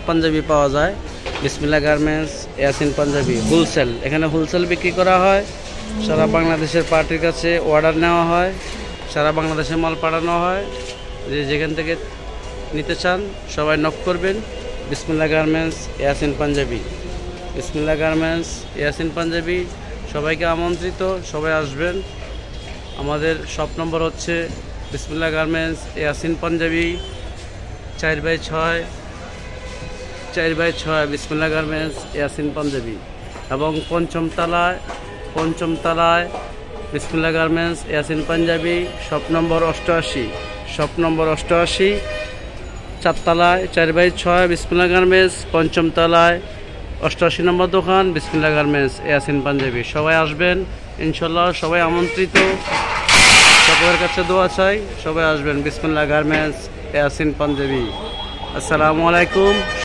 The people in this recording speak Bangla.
পাঞ্জাবি পাওয়া যায়। বিসমিল্লাহ গার্মেন্টস ইয়াসিন পাঞ্জাবি হোলসেল, এখানে হোলসেল বিক্রি করা হয়। সারা বাংলাদেশের পার্টির কাছে অর্ডার নেওয়া হয়, সারা বাংলাদেশে মাল পাঠানো হয়। যেখান থেকে নিতে চান সবাই নক করবেন। বিসমিল্লাহ গার্মেন্টস ইয়াসিন পাঞ্জাবি, বিসমিল্লাহ গার্মেন্টস ইয়াসিন পাঞ্জাবি, সবাইকে আমন্ত্রিত, সবাই আসবেন। আমাদের শপ নম্বর হচ্ছে বিসমিল্লাহ গার্মেন্টস ইয়াসিন পাঞ্জাবি 4/6 বিসমিল্লাহ গার্মেন্টস ইয়াসিন পাঞ্জাবি, এবং পঞ্চম তলায় Bismillah garments Yasin Panjabi shop number 88, shop number 88, 4 তলায় 4/6 বিসমিল্লাহ গার্মেন্টস, পঞ্চম তলায় 88 নম্বর দোকান বিসমিল্লাহ গার্মেন্টস ইয়াসিন পাঞ্জাবি। সবাই আসবেন ইনশাল্লাহ, সবাই আমন্ত্রিত। সকলের কাছে দোয়া চাই, সবাই আসবেন। বিসমিল্লাহ গার্মেন্টস ইয়াসিন পাঞ্জাবি। আসসালামু আলাইকুম।